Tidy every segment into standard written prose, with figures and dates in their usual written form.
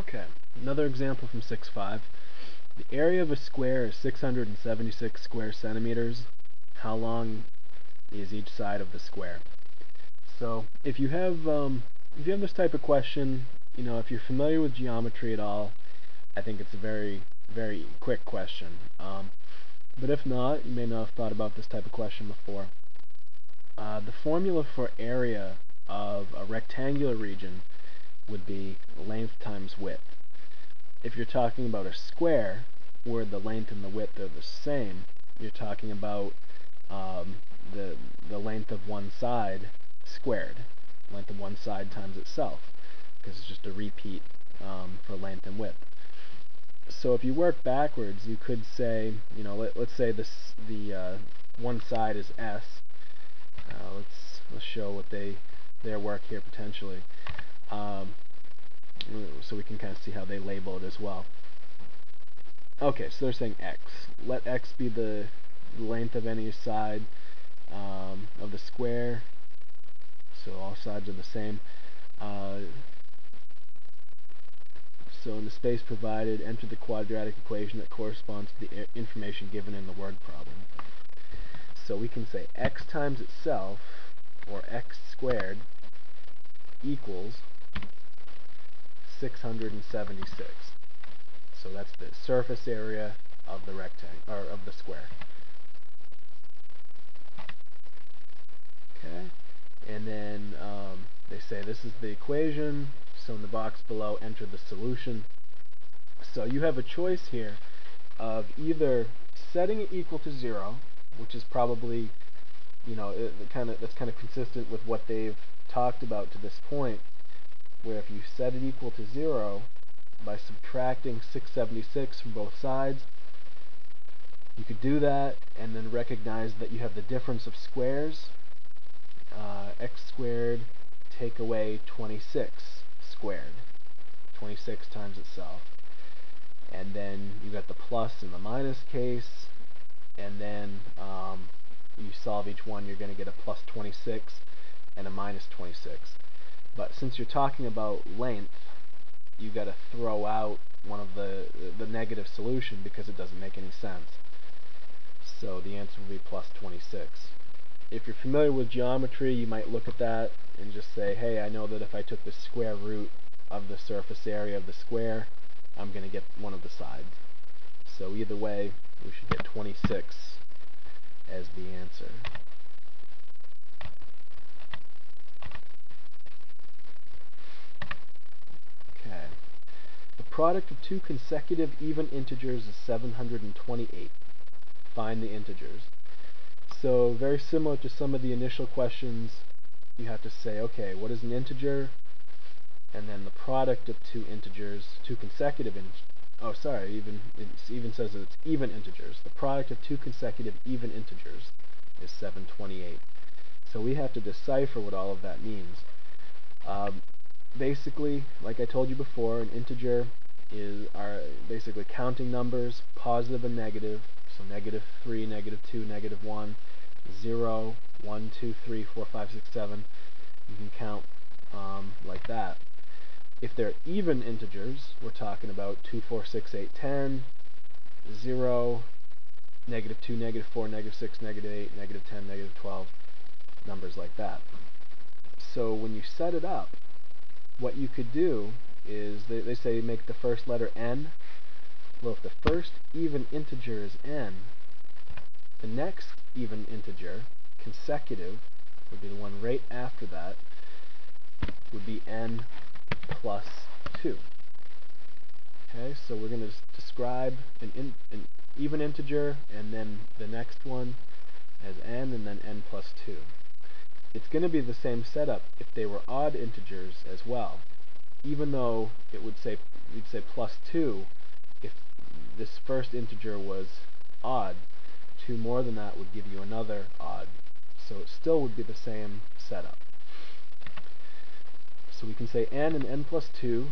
Okay, another example from 6.5. The area of a square is 676 square centimeters. How long is each side of the square? So if you have this type of question, if you're familiar with geometry at all, I think it's a very, very quick question. But if not, you may not have thought about this type of question before. The formula for area of a rectangular region would be length times width. If you're talking about a square, where the length and the width are the same, you're talking about the length of one side squared. Length of one side times itself, because it's just a repeat for length and width. So if you work backwards, you could say, let's say the one side is S. Let's show what their work here potentially. So we can kind of see how they label it as well. Okay, so they're saying x. Let x be the length of any side of the square. So all sides are the same. So in the space provided, enter the quadratic equation that corresponds to the information given in the word problem. So we can say x times itself, or x squared, equals 676. So that's the surface area of the rectangle, or of the square. Okay, and then they say this is the equation. So in the box below, enter the solution. So you have a choice here of either setting it equal to 0, which is probably, that's kind of consistent with what they've talked about to this point, where if you set it equal to 0 by subtracting 676 from both sides, you could do that and then recognize that you have the difference of squares. X squared take away 26 squared, 26 times itself, and then you got the plus and the minus case, and then you solve each one, you're going to get a plus 26 and a minus 26. But since you're talking about length, you got to throw out one of the negative solution because it doesn't make any sense. So the answer will be plus 26. If you're familiar with geometry, you might look at that and just say, hey, I know that if I took the square root of the surface area of the square, I'm going to get one of the sides. So either way, we should get 26 as the answer. Okay. The product of two consecutive even integers is 728. Find the integers. So very similar to some of the initial questions, you have to say, okay, what is an integer? And then the product of two integers, two consecutive it even says that it's even integers. The product of two consecutive even integers is 728. So we have to decipher what all of that means. Basically, like I told you before, an integer are basically counting numbers, positive and negative. So negative 3, negative 2, negative 1, 0, 1, 2, 3, 4, 5, 6, 7. You can count like that. If they're even integers, we're talking about 2, 4, 6, 8, 10, 0, negative 2, negative 4, negative 6, negative 8, negative 10, negative 12, numbers like that. So when you set it up, what you could do is, they say make the first letter n. Well, if the first even integer is n, the next even integer, consecutive, would be the one right after that, would be n plus 2. Okay, so we're going to describe an even integer, and then the next one as n, and then n plus 2. It's going to be the same setup if they were odd integers as well. Even though we'd say plus 2, if this first integer was odd, 2 more than that would give you another odd. So it still would be the same setup. So we can say n and n plus 2,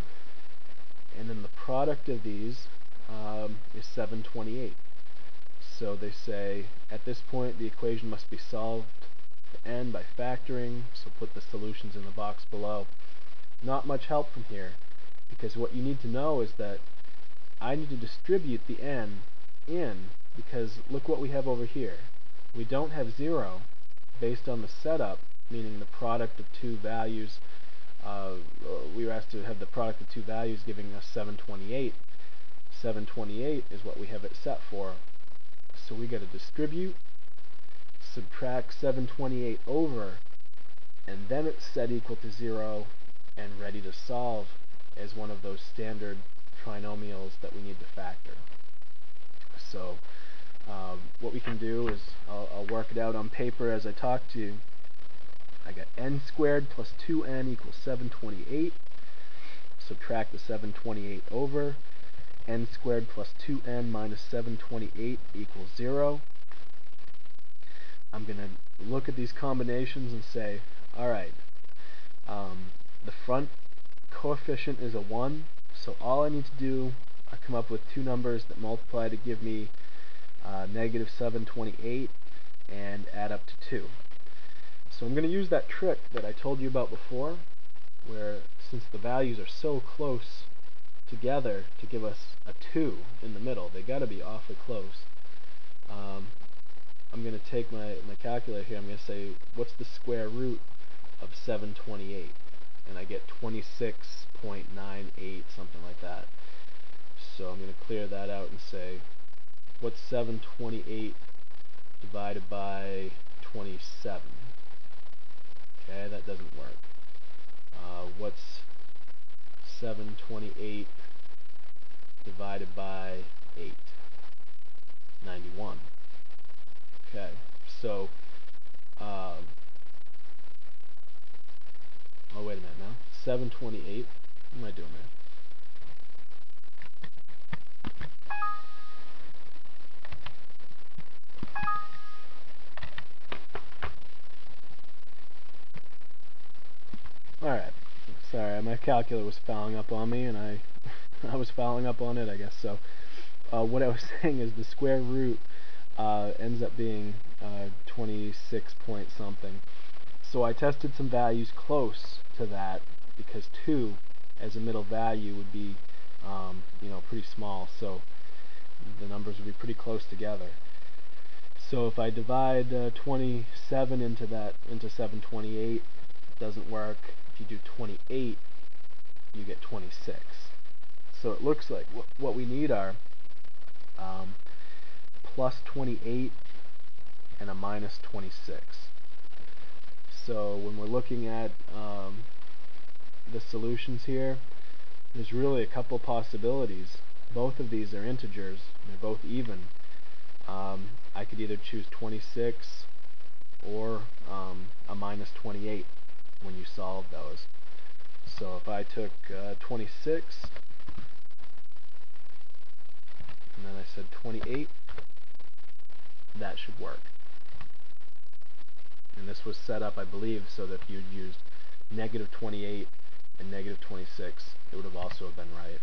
and then the product of these is 728. So they say at this point the equation must be solved for n by factoring, so put the solutions in the box below. Not much help from here. because what you need to know is that I need to distribute the n in, because look what we have over here. We don't have 0 based on the setup, meaning the product of two values. We were asked to have the product of two values giving us 728. 728 is what we have it set for. So we got to distribute, subtract 728 over, and then it's set equal to 0 and ready to solve as one of those standard trinomials that we need to factor. So what we can do is I'll work it out on paper as I talk to you. I got n squared plus 2n equals 728. Subtract the 728 over. N squared plus 2n minus 728 equals 0. I'm going to look at these combinations and say, alright, the front coefficient is a 1, so all I need to do, I come up with two numbers that multiply to give me negative 728 and add up to 2. So I'm going to use that trick that I told you about before, where since the values are so close together to give us a 2 in the middle, they got to be awfully close. I'm going to take my calculator here. I'm going to say, what's the square root of 728? And I get 26.98, something like that. So I'm going to clear that out and say, what's 728 divided by 27? Okay, that doesn't work. What's 728 divided by 8? 91. Okay, so, oh wait a minute now. 728, what am I doing there? Alright, sorry, my calculator was fouling up on me, and I was fouling up on it, I guess. So, what I was saying is the square root ends up being 26 point something. So I tested some values close to that, because 2 as a middle value would be pretty small, so the numbers would be pretty close together. So if I divide 27 into 728, it doesn't work. If you do 28, you get 26. So it looks like what we need are plus 28 and a minus 26. So when we're looking at the solutions here, there's really a couple possibilities. Both of these are integers, they're both even. I could either choose 26 or a minus 28 when you solve those. So if I took 26 and then I said 28, that should work. And this was set up, I believe, so that if you'd used negative 28 and negative 26, it would have also been right.